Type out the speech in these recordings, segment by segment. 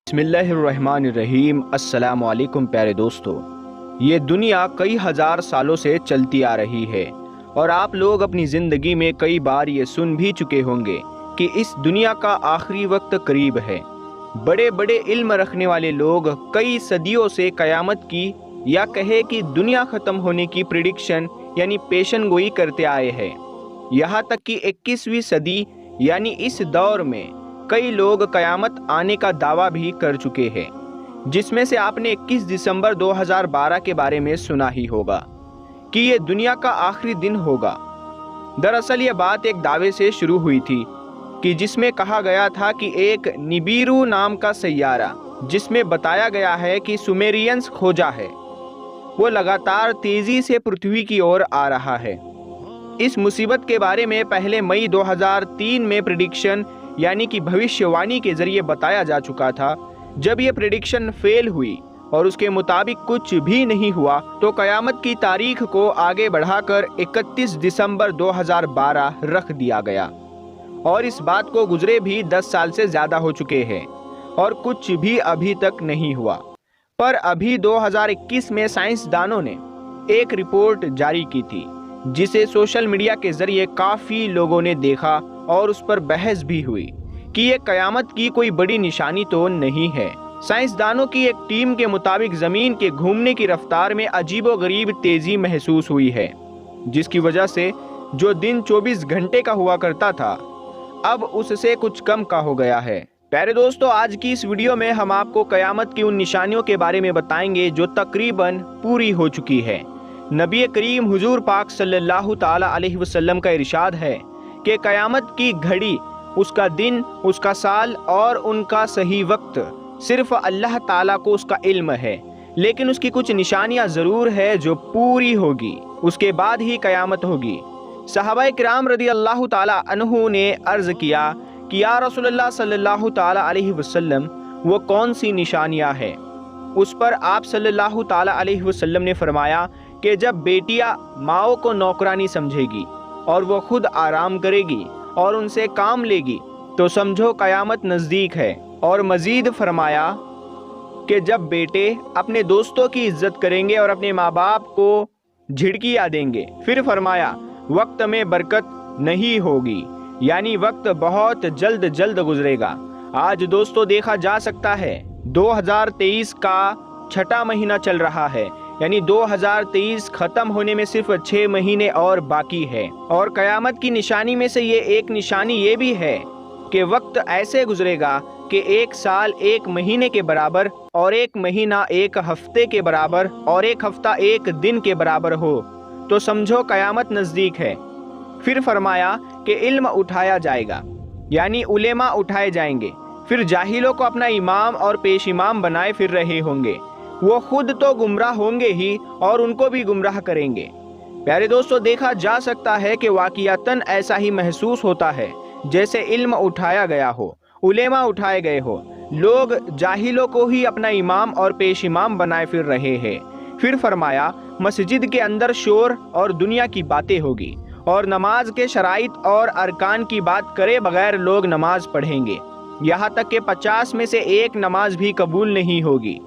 بسم اللہ الرحمن الرحیم۔ السلام علیکم پیارے دوستو، یہ دنیا کئی ہزار سالوں سے چلتی آ رہی ہے اور آپ لوگ اپنی زندگی میں کئی بار یہ سن بھی چکے ہوں گے کہ اس دنیا کا آخری وقت قریب ہے۔ بڑے بڑے علم رکھنے والے لوگ کئی صدیوں سے قیامت کی یا کہے کہ دنیا ختم ہونے کی پریڈکشن یعنی پیشن گوئی کرتے آئے ہیں۔ یہاں تک کہ 21ویں صدی یعنی اس دور میں کئی لوگ قیامت آنے کا دعویٰ بھی کر چکے ہیں، جس میں سے آپ نے 21 دسمبر 2012 کے بارے میں سنا ہی ہوگا کہ یہ دنیا کا آخری دن ہوگا۔ دراصل یہ بات ایک دعوے سے شروع ہوئی تھی کہ جس میں کہا گیا تھا کہ ایک نبیرو نام کا سیارہ جس میں بتایا گیا ہے کہ سومیرینز کھوجا ہے، وہ لگاتار تیزی سے پرتھوی کی اور آ رہا ہے۔ اس مصیبت کے بارے میں پہلے مئی 2003 میں پریڈکشن یعنی کہ بھوشیہ وانی کے ذریعے بتایا جا چکا تھا۔ جب یہ پریڈکشن فیل ہوئی اور اس کے مطابق کچھ بھی نہیں ہوا تو قیامت کی تاریخ کو آگے بڑھا کر 31 دسمبر 2012 رکھ دیا گیا، اور اس بات کو گزرے بھی 10 سال سے زیادہ ہو چکے ہیں اور کچھ بھی ابھی تک نہیں ہوا۔ پر ابھی 2021 میں سائنسدانوں نے ایک رپورٹ جاری کی تھی جسے سوشل میڈیا کے ذریعے کافی لوگوں نے دیکھا اور اس پر بحث بھی ہوئی کہ یہ قیامت کی کوئی بڑی نشانی تو نہیں ہے۔ سائنسدانوں کی ایک ٹیم کے مطابق زمین کے گھومنے کی رفتار میں عجیب و غریب تیزی محسوس ہوئی ہے، جس کی وجہ سے جو دن 24 گھنٹے کا ہوا کرتا تھا اب اس سے کچھ کم کا ہو گیا ہے۔ پیارے دوستو، آج کی اس ویڈیو میں ہم آپ کو قیامت کی ان نشانیوں کے بارے میں بتائیں گے جو تقریباً پوری ہو چکی ہے۔ نبی کریم حضور پاک صلی اللہ تعالی علیہ وسلم کا ارشاد ہے کہ قیامت کی گھڑی، اس کا دن، اس کا سال اور ان کا صحیح وقت صرف اللہ تعالیٰ کو اس کا علم ہے، لیکن اس کی کچھ نشانیاں ضرور ہے جو پوری ہوگی، اس کے بعد ہی قیامت ہوگی۔ صحابہ کرام رضی اللہ تعالیٰ عنہ نے عرض کیا کہ یا رسول اللہ صلی اللہ تعالیٰ علیہ وسلم، وہ کون سی نشانیاں ہیں؟ اس پر آپ صلی اللہ تعالیٰ علیہ وسلم نے فرمایا کہ جب بیٹیاں ماؤں کو نوکرانی سمجھے گی اور وہ خود آرام کرے گی اور ان سے کام لے گی تو سمجھو قیامت نزدیک ہے۔ اور مزید فرمایا کہ جب بیٹے اپنے دوستوں کی عزت کریں گے اور اپنے ماں باپ کو جھڑکیاں دیں گے، پھر فرمایا وقت میں برکت نہیں ہوگی، یعنی وقت بہت جلد گزرے گا۔ آج دوستو دیکھا جا سکتا ہے 2023 کا 6واں مہینہ چل رہا ہے، یعنی 2023 ختم ہونے میں صرف 6 مہینے اور باقی ہے، اور قیامت کی نشانی میں سے یہ ایک نشانی یہ بھی ہے کہ وقت ایسے گزرے گا کہ 1 سال 1 مہینے کے برابر، اور 1 مہینہ 1 ہفتے کے برابر، اور 1 ہفتہ 1 دن کے برابر ہو، تو سمجھو قیامت نزدیک ہے۔ پھر فرمایا کہ علم اٹھایا جائے گا، یعنی علماء اٹھائے جائیں گے، پھر جاہلوں کو اپنا امام اور پیش امام بنائے پھر رہے ہوں گے، وہ خود تو گمراہ ہوں گے ہی اور ان کو بھی گمراہ کریں گے۔ پیارے دوستو، دیکھا جا سکتا ہے کہ واقعتاً ایسا ہی محسوس ہوتا ہے جیسے علم اٹھایا گیا ہو، علماء اٹھائے گئے ہو، لوگ جاہلوں کو ہی اپنا امام اور پیش امام بنائے پھر رہے ہیں۔ پھر فرمایا مسجد کے اندر شور اور دنیا کی باتیں ہوگی، اور نماز کے شرائط اور ارکان کی بات کرے بغیر لوگ نماز پڑھیں گے، یہاں تک کہ 50 میں سے 1 نماز بھی قبول نہیں ہوگی۔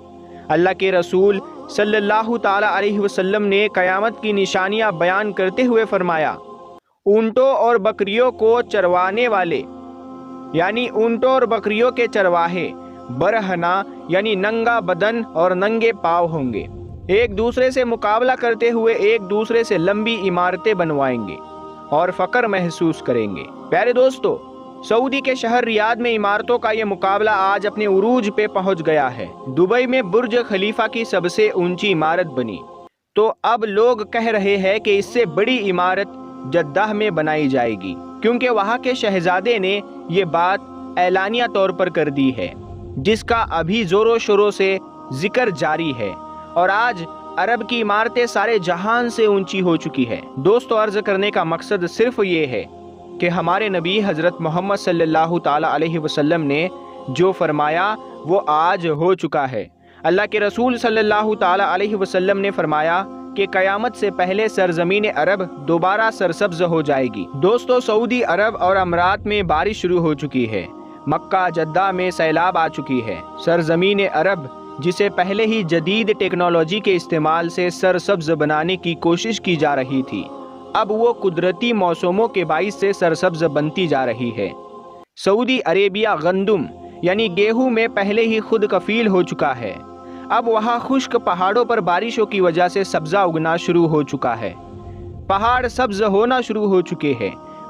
اللہ کے رسول صلی اللہ تعالی علیہ وسلم نے قیامت کی نشانیاں بیان کرتے ہوئے فرمایا اونٹوں اور بکریوں کو چروانے والے، یعنی اونٹوں اور بکریوں کے چرواہے برہنہ یعنی ننگا بدن اور ننگے پاؤں ہوں گے، ایک دوسرے سے مقابلہ کرتے ہوئے ایک دوسرے سے لمبی عمارتیں بنوائیں گے اور فقر محسوس کریں گے۔ پیارے دوستو، سعودی کے شہر ریاض میں عمارتوں کا یہ مقابلہ آج اپنے عروج پہ پہنچ گیا ہے۔ دبئی میں برج خلیفہ کی سب سے اونچی عمارت بنی، تو اب لوگ کہہ رہے ہیں کہ اس سے بڑی عمارت جدہ میں بنائی جائے گی، کیونکہ وہاں کے شہزادے نے یہ بات اعلانیہ طور پر کر دی ہے، جس کا ابھی زور و شوروں سے ذکر جاری ہے، اور آج عرب کی عمارتیں سارے جہان سے اونچی ہو چکی ہے۔ دوستو، عرض کرنے کا مقصد صرف یہ ہے کہ ہمارے نبی حضرت محمد صلی اللہ تعالی علیہ وسلم نے جو فرمایا وہ آج ہو چکا ہے۔ اللہ کے رسول صلی اللہ تعالی علیہ وسلم نے فرمایا کہ قیامت سے پہلے سرزمین عرب دوبارہ سرسبز ہو جائے گی۔ دوستو، سعودی عرب اور امارات میں بارش شروع ہو چکی ہے۔ مکہ جدہ میں سیلاب آ چکی ہے۔ سرزمین عرب جسے پہلے ہی جدید ٹیکنالوجی کے استعمال سے سرسبز بنانے کی کوشش کی جا رہی تھی، اب وہ قدرتی موسموں کے باعث سے سرسبز بنتی جا رہی ہے۔ سعودی عربیہ گندم یعنی گیہوں میں پہلے ہی خود کفیل ہو چکا ہے۔ اب وہاں خشک پہاڑوں پر بارشوں کی وجہ سے سبزہ اگنا شروع ہو چکا ہے۔ پہاڑ سبز ہونا شروع ہو چکے ہیں۔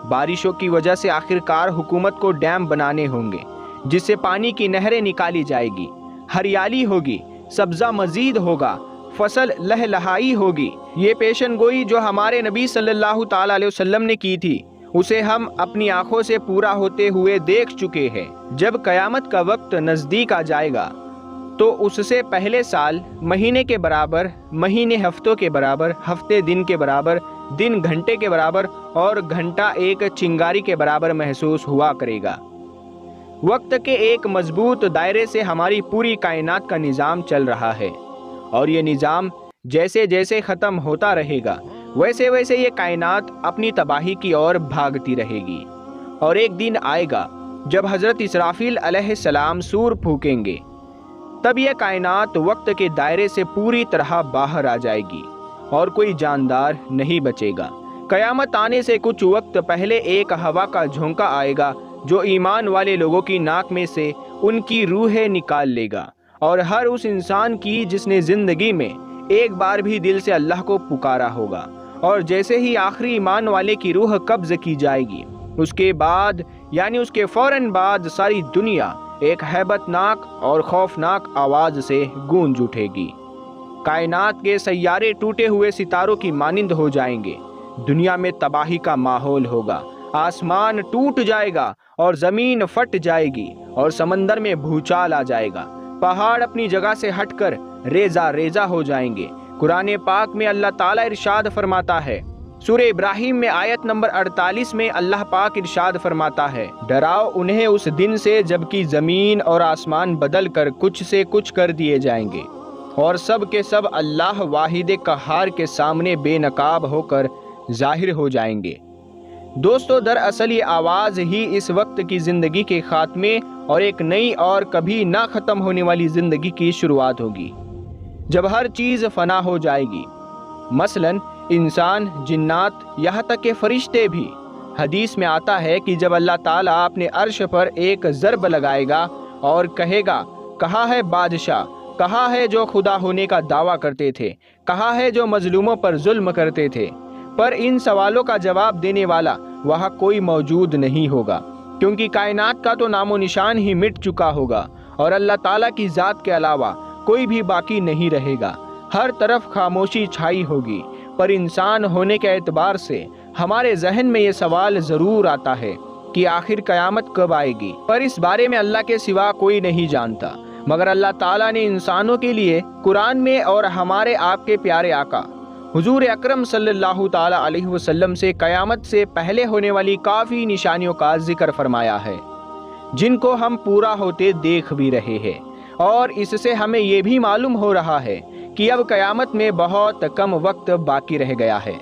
بارشوں کی وجہ سے آخرکار حکومت کو ڈیم بنانے ہوں گے جس سے پانی کی نہریں نکالی جائے گی، ہریالی ہوگی، سبزہ مزید ہوگا، فصل لہلہائی ہوگی۔ یہ پیشن گوئی جو ہمارے نبی صلی اللہ تعالی علیہ وسلم نے کی تھی اسے ہم اپنی آنکھوں سے پورا ہوتے ہوئے دیکھ چکے ہیں۔ جب قیامت کا وقت نزدیک آ جائے گا تو اس سے پہلے سال مہینے کے برابر، مہینے ہفتوں کے برابر، ہفتے دن کے برابر، دن گھنٹے کے برابر اور گھنٹہ ایک چنگاری کے برابر محسوس ہوا کرے گا۔ وقت کے ایک مضبوط دائرے سے ہماری پوری کائنات کا نظام چل رہا ہے، اور یہ نظام جیسے جیسے ختم ہوتا رہے گا ویسے ویسے یہ کائنات اپنی تباہی کی اور بھاگتی رہے گی۔ اور ایک دن آئے گا جب حضرت اسرافیل علیہ السلام سور پھونکیں گے، تب یہ کائنات وقت کے دائرے سے پوری طرح باہر آ جائے گی اور کوئی جاندار نہیں بچے گا۔ قیامت آنے سے کچھ وقت پہلے ایک ہوا کا جھونکا آئے گا جو ایمان والے لوگوں کی ناک میں سے ان کی روحیں نکال لے گا، اور ہر اس انسان کی جس نے زندگی میں ایک بار بھی دل سے اللہ کو پکارا ہوگا۔ اور جیسے ہی آخری ایمان والے کی روح قبض کی جائے گی، اس کے بعد یعنی اس کے فوراً بعد ساری دنیا ایک ہیبت ناک اور خوفناک آواز سے گونج اٹھے گی۔ کائنات کے سیارے ٹوٹے ہوئے ستاروں کی مانند ہو جائیں گے، دنیا میں تباہی کا ماحول ہوگا، آسمان ٹوٹ جائے گا اور زمین پھٹ جائے گی اور سمندر میں بھوچال آ جائے گا، پہاڑ اپنی جگہ سے ہٹ کر ریزہ ریزہ ہو جائیں گے۔ قرآن پاک میں اللہ تعالیٰ ارشاد فرماتا ہے، سورہ ابراہیم میں آیت نمبر 48 میں اللہ پاک ارشاد فرماتا ہے، ڈراؤ انہیں اس دن سے جبکہ زمین اور آسمان بدل کر کچھ سے کچھ کر دیے جائیں گے اور سب کے سب اللہ واحد قہار کے سامنے بے نقاب ہو کر ظاہر ہو جائیں گے۔ دوستو، دراصل یہ آواز ہی اس وقت کی زندگی کے خاتمے اور ایک نئی اور کبھی نہ ختم ہونے والی زندگی کی شروعات ہوگی، جب ہر چیز فنا ہو جائے گی، مثلاً انسان، جنات، یہاں تک کہ فرشتے بھی۔ حدیث میں آتا ہے کہ جب اللہ تعالیٰ اپنے عرش پر ایک ضرب لگائے گا اور کہے گا، کہاں ہے بادشاہ، کہاں ہے جو خدا ہونے کا دعویٰ کرتے تھے، کہاں ہے جو مظلوموں پر ظلم کرتے تھے، پر ان سوالوں کا جواب دینے والا وہاں کوئی موجود نہیں ہوگا، کیونکہ کائنات کا تو نام و نشان ہی مٹ چکا ہوگا اور اللہ تعالیٰ کی ذات کے علاوہ کوئی بھی باقی نہیں رہے گا۔ ہر طرف خاموشی چھائی ہوگی، پر انسان ہونے کے اعتبار سے ہمارے ذہن میں یہ سوال ضرور آتا ہے کہ آخر قیامت کب آئے گی، پر اس بارے میں اللہ کے سوا کوئی نہیں جانتا، مگر اللہ تعالیٰ نے انسانوں کے لیے قرآن میں اور ہمارے آپ کے پیارے آقا حضور اکرم صلی اللہ تعالی علیہ وسلم سے قیامت سے پہلے ہونے والی کافی نشانیوں کا ذکر فرمایا ہے، جن کو ہم پورا ہوتے دیکھ بھی رہے ہیں، اور اس سے ہمیں یہ بھی معلوم ہو رہا ہے کہ اب قیامت میں بہت کم وقت باقی رہ گیا ہے۔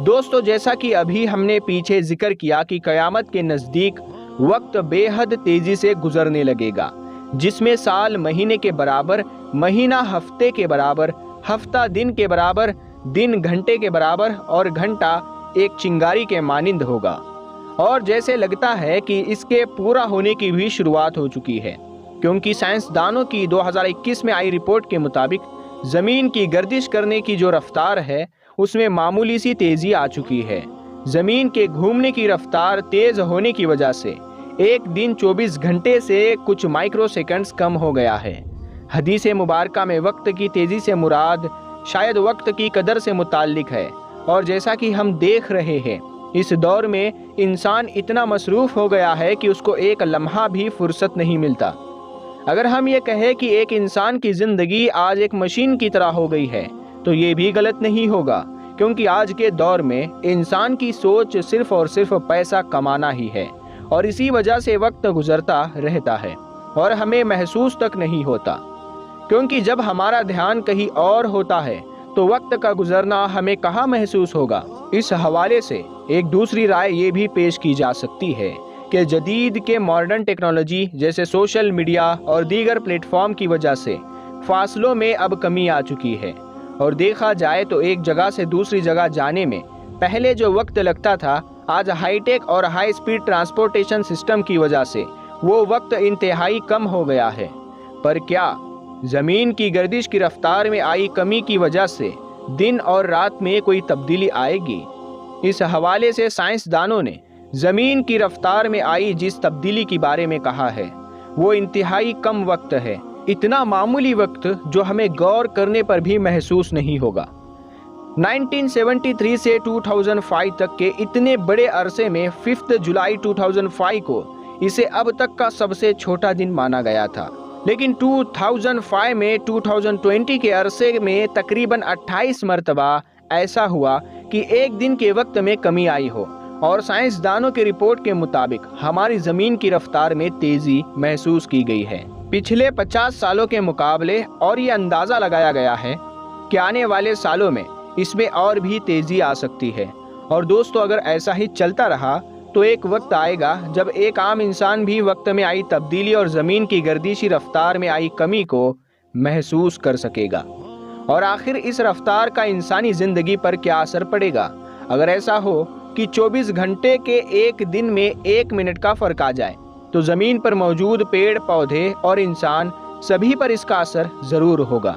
دوستو، جیسا کہ ابھی ہم نے پیچھے ذکر کیا کہ قیامت کے نزدیک وقت بے حد تیزی سے گزرنے لگے گا، جس میں سال مہینے کے برابر، مہینہ ہفتے کے برابر، ہفتہ دن کے برابر، دن گھنٹے کے برابر اور گھنٹہ ایک چنگاری کے مانند ہوگا، اور جیسے لگتا ہے کہ اس کے پورا ہونے کی بھی شروعات ہو چکی ہے، کیونکہ سائنسدانوں کی 2021 میں آئی رپورٹ کے مطابق زمین کی گردش کرنے کی جو رفتار ہے اس میں معمولی سی تیزی آ چکی ہے۔ زمین کے گھومنے کی رفتار تیز ہونے کی وجہ سے ایک دن 24 گھنٹے سے کچھ مائکرو سیکنڈز کم ہو گیا ہے۔ حدیث مبارکہ میں وقت کی تیزی سے مراد شاید وقت کی قدر سے متعلق ہے، اور جیسا کہ ہم دیکھ رہے ہیں اس دور میں انسان اتنا مصروف ہو گیا ہے کہ اس کو ایک لمحہ بھی فرصت نہیں ملتا۔ اگر ہم یہ کہیں کہ ایک انسان کی زندگی آج ایک مشین کی طرح ہو گئی ہے تو یہ بھی غلط نہیں ہوگا، کیونکہ آج کے دور میں انسان کی سوچ صرف اور صرف پیسہ کمانا ہی ہے، اور اسی وجہ سے وقت گزرتا رہتا ہے اور ہمیں محسوس تک نہیں ہوتا، کیونکہ جب ہمارا دھیان کہیں اور ہوتا ہے تو وقت کا گزرنا ہمیں کہاں محسوس ہوگا۔ اس حوالے سے ایک دوسری رائے یہ بھی پیش کی جا سکتی ہے کہ جدید کے ماڈرن ٹیکنالوجی جیسے سوشل میڈیا اور دیگر پلیٹ فارم کی وجہ سے فاصلوں میں اب کمی آ چکی ہے، اور دیکھا جائے تو ایک جگہ سے دوسری جگہ جانے میں پہلے جو وقت لگتا تھا، آج ہائی ٹیک اور ہائی سپیڈ ٹرانسپورٹیشن سسٹم کی وجہ سے وہ وقت انتہائی کم ہو گیا ہے۔ پر کیا زمین کی گردش کی رفتار میں آئی کمی کی وجہ سے دن اور رات میں کوئی تبدیلی آئے گی؟ اس حوالے سے سائنسدانوں نے زمین کی رفتار میں آئی جس تبدیلی کے بارے میں کہا ہے وہ انتہائی کم وقت ہے، اتنا معمولی وقت جو ہمیں غور کرنے پر بھی محسوس نہیں ہوگا۔ 1973 سے 2005 تک کے اتنے بڑے عرصے میں 5 جولائی 2005 کو اسے اب تک کا سب سے چھوٹا دن مانا گیا تھا، لیکن 2005 میں 2020 کے عرصے میں تقریباً 28 مرتبہ ایسا ہوا کہ ایک دن کے وقت میں کمی آئی ہو، اور سائنسدانوں کی رپورٹ کے مطابق ہماری زمین کی رفتار میں تیزی محسوس کی گئی ہے پچھلے 50 سالوں کے مقابلے، اور یہ اندازہ لگایا گیا ہے کہ آنے والے سالوں میں اس میں اور بھی تیزی آ سکتی ہے۔ اور دوستو، اگر ایسا ہی چلتا رہا تو ایک وقت آئے گا جب ایک عام انسان بھی وقت میں آئی تبدیلی اور زمین کی گردشی رفتار میں آئی کمی کو محسوس کر سکے گا۔ اور آخر اس رفتار کا انسانی زندگی پر کیا اثر پڑے گا اگر ایسا ہو کہ 24 گھنٹے کے ایک دن میں 1 منٹ کا فرق آ جائے؟ تو زمین پر موجود پیڑ پودے اور انسان سبھی پر اس کا اثر ضرور ہوگا،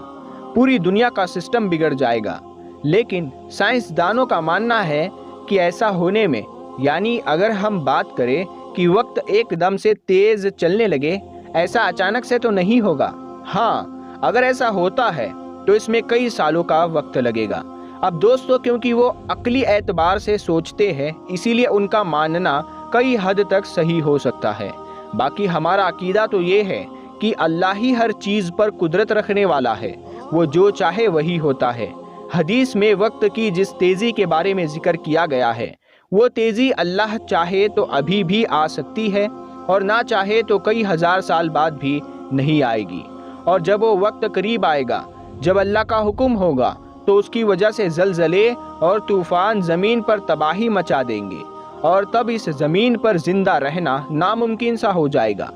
پوری دنیا کا سسٹم بگڑ جائے گا۔ لیکن سائنسدانوں کا ماننا ہے کہ ایسا ہونے میں، یعنی اگر ہم بات کریں کہ وقت ایک دم سے تیز چلنے لگے، ایسا اچانک سے تو نہیں ہوگا۔ ہاں، اگر ایسا ہوتا ہے تو اس میں کئی سالوں کا وقت لگے گا۔ اب دوستو، کیونکہ وہ عقلی اعتبار سے سوچتے ہیں، اسی لیے ان کا ماننا کئی حد تک صحیح ہو سکتا ہے۔ باقی ہمارا عقیدہ تو یہ ہے کہ اللہ ہی ہر چیز پر قدرت رکھنے والا ہے، وہ جو چاہے وہی ہوتا ہے۔ حدیث میں وقت کی جس تیزی کے بارے میں ذکر کیا گیا ہے، وہ تیزی اللہ چاہے تو ابھی بھی آ سکتی ہے، اور نہ چاہے تو کئی ہزار سال بعد بھی نہیں آئے گی۔ اور جب وہ وقت قریب آئے گا جب اللہ کا حکم ہوگا تو اس کی وجہ سے زلزلے اور طوفان زمین پر تباہی مچا دیں گے، اور تب اس زمین پر زندہ رہنا ناممکن سا ہو جائے گا۔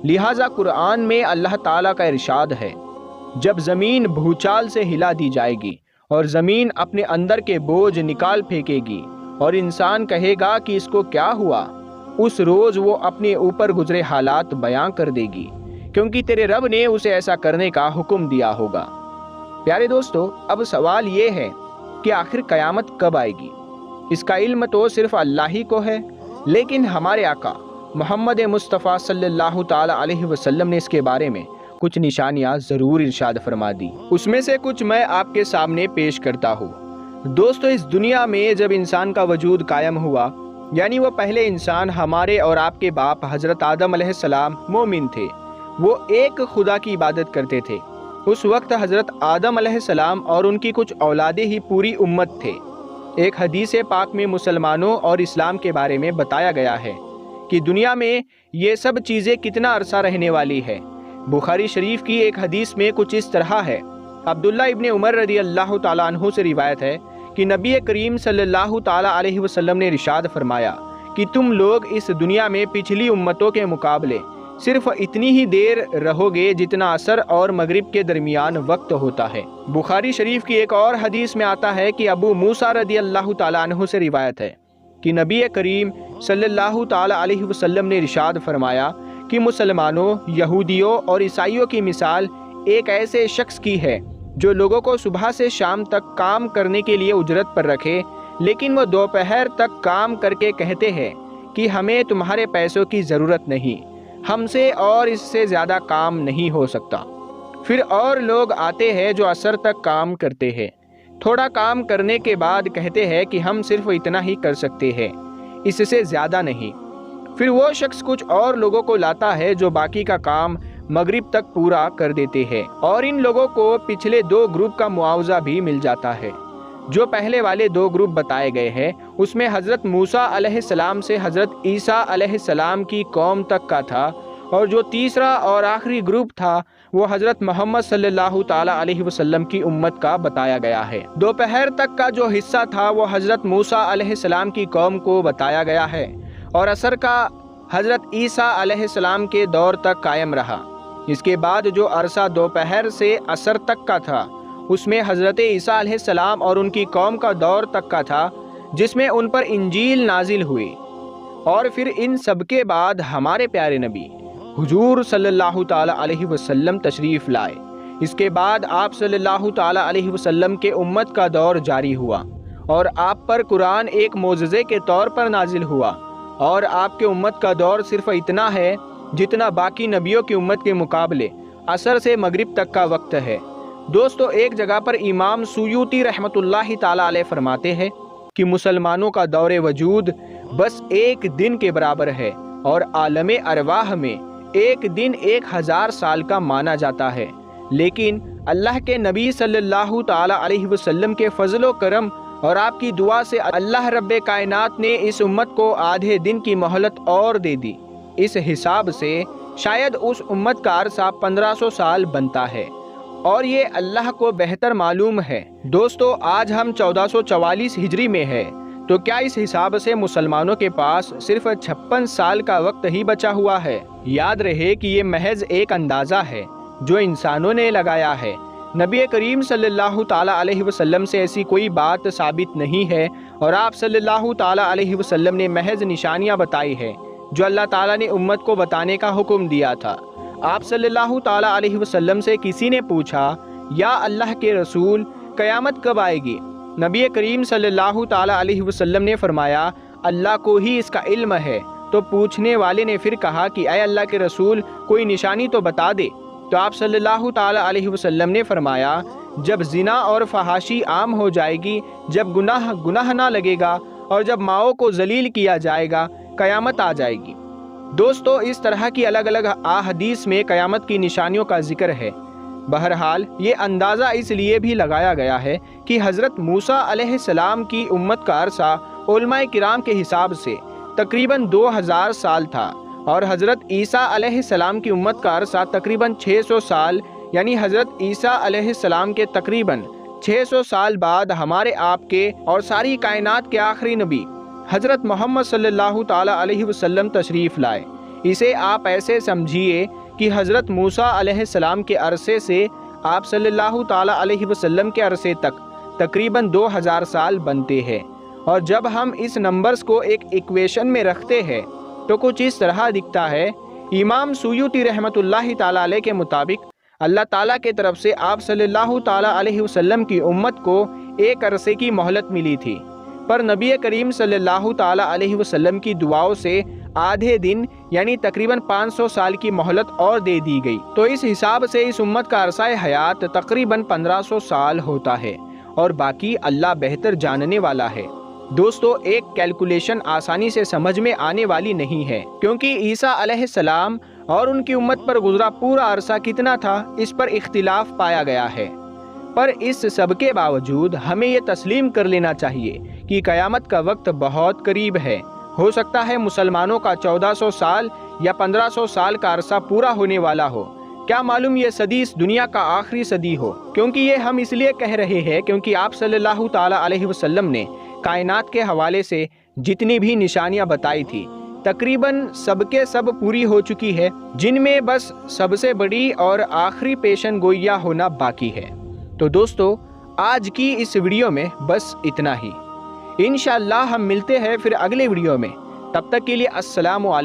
لہٰذا قرآن میں اللہ تعالیٰ کا ارشاد ہے، جب زمین بھوچال سے ہلا دی جائے گی اور زمین اپنے اندر کے بوجھ نکال پھینکے گی اور انسان کہے گا کہ اس کو کیا ہوا، اس روز وہ اپنے اوپر گزرے حالات بیان کر دے گی، کیونکہ تیرے رب نے اسے ایسا کرنے کا حکم دیا ہوگا۔ پیارے دوستو، اب سوال یہ ہے کہ آخر قیامت کب آئے گی؟ اس کا علم تو صرف اللہ ہی کو ہے، لیکن ہمارے آقا محمد مصطفیٰ صلی اللہ تعالی علیہ وسلم نے اس کے بارے میں کچھ نشانیاں ضرور ارشاد فرما دی۔ اس میں سے کچھ میں آپ کے سامنے پیش کرتا ہوں۔ دوستو، اس دنیا میں جب انسان کا وجود قائم ہوا، یعنی وہ پہلے انسان ہمارے اور آپ کے باپ حضرت آدم علیہ السلام مومن تھے، وہ ایک خدا کی عبادت کرتے تھے۔ اس وقت حضرت آدم علیہ السلام اور ان کی کچھ اولادیں ہی پوری امت تھے۔ ایک حدیث پاک میں مسلمانوں اور اسلام کے بارے میں بتایا گیا ہے کہ دنیا میں یہ سب چیزیں کتنا عرصہ رہنے والی ہے۔ بخاری شریف کی ایک حدیث میں کچھ اس طرح ہے، عبداللہ ابن عمر رضی اللہ تعالیٰ عنہ سے روایت ہے کہ نبی کریم صلی اللہ تعالیٰ علیہ وسلم نے ارشاد فرمایا کہ تم لوگ اس دنیا میں پچھلی امتوں کے مقابلے صرف اتنی ہی دیر رہو گے جتنا عصر اور مغرب کے درمیان وقت ہوتا ہے۔ بخاری شریف کی ایک اور حدیث میں آتا ہے کہ ابو موسیٰ رضی اللہ تعالیٰ عنہ سے روایت ہے کہ نبی کریم صلی اللہ تعالیٰ علیہ وسلم نے ارشاد فرمایا کہ مسلمانوں، یہودیوں اور عیسائیوں کی مثال ایک ایسے شخص کی ہے جو لوگوں کو صبح سے شام تک کام کرنے کے لیے اجرت پر رکھے، لیکن وہ دوپہر تک کام کر کے کہتے ہیں کہ ہمیں تمہارے پیسوں کی ضرورت نہیں، ہم سے اور اس سے زیادہ کام نہیں ہو سکتا۔ پھر اور لوگ آتے ہیں جو عصر تک کام کرتے ہیں، تھوڑا کام کرنے کے بعد کہتے ہیں کہ ہم صرف اتنا ہی کر سکتے ہیں، اس سے زیادہ نہیں۔ پھر وہ شخص کچھ اور لوگوں کو لاتا ہے جو باقی کا کام مغرب تک پورا کر دیتے ہیں، اور ان لوگوں کو پچھلے 2 گروپ کا معاوضہ بھی مل جاتا ہے۔ جو پہلے والے 2 گروپ بتائے گئے ہیں اس میں حضرت موسیٰ علیہ السلام سے حضرت عیسیٰ علیہ السلام کی قوم تک کا تھا، اور جو تیسرا اور آخری گروپ تھا وہ حضرت محمد صلی اللہ تعالیٰ علیہ وسلم کی امت کا بتایا گیا ہے۔ دوپہر تک کا جو حصہ تھا وہ حضرت موسیٰ علیہ السلام کی قوم کو بتایا گیا ہے، اور عصر کا حضرت عیسیٰ علیہ السلام کے دور تک قائم رہا۔ اس کے بعد جو عرصہ دوپہر سے عصر تک کا تھا اس میں حضرت عیسیٰ علیہ السلام اور ان کی قوم کا دور تک کا تھا، جس میں ان پر انجیل نازل ہوئی۔ اور پھر ان سب کے بعد ہمارے پیارے نبی حضور صلی اللہ تعالیٰ علیہ وسلم تشریف لائے۔ اس کے بعد آپ صلی اللہ تعالیٰ علیہ وسلم کے امت کا دور جاری ہوا اور آپ پر قرآن ایک معجزے کے طور پر نازل ہوا، اور آپ کے امت کا دور صرف اتنا ہے جتنا باقی نبیوں کی امت کے مقابلے عصر سے مغرب تک کا وقت ہے۔ دوستو، ایک جگہ پر امام سیوطی رحمۃ اللہ تعالیٰ علیہ فرماتے ہیں کہ مسلمانوں کا دور وجود بس ایک دن کے برابر ہے، اور عالم ارواح میں ایک دن 1000 سال کا مانا جاتا ہے۔ لیکن اللہ کے نبی صلی اللہ تعالیٰ علیہ وسلم کے فضل و کرم اور آپ کی دعا سے اللہ رب کائنات نے اس امت کو آدھے دن کی مہلت اور دے دی۔ اس حساب سے شاید اس امت کا عرصہ 1500 سال بنتا ہے، اور یہ اللہ کو بہتر معلوم ہے۔ دوستو، آج ہم 1444 ہجری میں ہے، تو کیا اس حساب سے مسلمانوں کے پاس صرف 56 سال کا وقت ہی بچا ہوا ہے؟ یاد رہے کہ یہ محض ایک اندازہ ہے جو انسانوں نے لگایا ہے۔ نبی کریم صلی اللہ تعالیٰ علیہ وسلم سے ایسی کوئی بات ثابت نہیں ہے، اور آپ صلی اللہ تعالیٰ علیہ وسلم نے محض نشانیاں بتائی ہے جو اللہ تعالیٰ نے امت کو بتانے کا حکم دیا تھا۔ آپ صلی اللہ تعالیٰ علیہ وسلم سے کسی نے پوچھا، یا اللہ کے رسول، قیامت کب آئے گی؟ نبی کریم صلی اللہ تعالیٰ علیہ وسلم نے فرمایا، اللہ کو ہی اس کا علم ہے۔ تو پوچھنے والے نے پھر کہا کہ اے اللہ کے رسول، کوئی نشانی تو بتا دے۔ تو آپ صلی اللہ تعالیٰ علیہ وسلم نے فرمایا، جب زنا اور فحاشی عام ہو جائے گی، جب گناہ نہ لگے گا، اور جب ماؤں کو ذلیل کیا جائے گا، قیامت آ جائے گی۔ دوستو، اس طرح کی الگ الگ احادیث میں قیامت کی نشانیوں کا ذکر ہے۔ بہرحال یہ اندازہ اس لیے بھی لگایا گیا ہے کہ حضرت موسیٰ علیہ السلام کی امت کا عرصہ علماء کرام کے حساب سے تقریباً 2000 سال تھا، اور حضرت عیسیٰ علیہ السلام کی امت کا عرصہ تقریباً 600 سال، یعنی حضرت عیسیٰ علیہ السلام کے تقریباً 600 سال بعد ہمارے آپ کے اور ساری کائنات کے آخری نبی حضرت محمد صلی اللہ تعالیٰ علیہ وسلم تشریف لائے۔ اسے آپ ایسے سمجھیے کہ حضرت موسیٰ علیہ السلام کے عرصے سے آپ صلی اللہ تعالیٰ علیہ وسلم کے عرصے تک تقریباً 2000 سال بنتے ہیں، اور جب ہم اس نمبرز کو ایک ایکویشن میں رکھتے ہیں تو کچھ اس طرح دکھتا ہے۔ امام سیوطی رحمۃ اللہ تعالیٰ علیہ کے مطابق اللہ تعالیٰ کی طرف سے آپ صلی اللہ تعالیٰ علیہ وسلم کی امت کو ایک عرصے کی مہلت ملی تھی، پر نبی کریم صلی اللہ تعالیٰ علیہ وسلم کی دعاؤں سے آدھے دن یعنی تقریباً 500 سال کی مہلت اور دے دی گئی۔ تو اس حساب سے اس امت کا عرصہ حیات تقریباً 1500 سال ہوتا ہے، اور باقی اللہ بہتر جاننے والا ہے۔ دوستو، ایک کیلکولیشن آسانی سے سمجھ میں آنے والی نہیں ہے، کیونکہ عیسیٰ علیہ السلام اور ان کی امت پر گزرا پورا عرصہ کتنا تھا اس پر اختلاف پایا گیا ہے۔ پر اس سب کے باوجود ہمیں یہ تسلیم کر لینا چاہیے کہ قیامت کا وقت بہت قریب ہے۔ ہو سکتا ہے مسلمانوں کا 1400 سال یا 1500 سال کا عرصہ پورا ہونے والا ہو، کیا معلوم یہ صدی اس دنیا کا آخری صدی ہو۔ کیونکہ یہ ہم اس لیے کہہ رہے ہیں کیونکہ آپ صلی اللہ تعالیٰ علیہ وسلم نے کائنات کے حوالے سے جتنی بھی نشانیاں بتائی تھی تقریباً سب کے سب پوری ہو چکی ہے، جن میں بس سب سے بڑی اور آخری پیشن گوئیاں ہونا باقی ہے۔ تو دوستو، آج کی اس ویڈیو میں بس اتنا ہی۔ انشاءاللہ ہم ملتے ہیں پھر اگلے ویڈیو میں، تب تک کے لیے السلام علیکم۔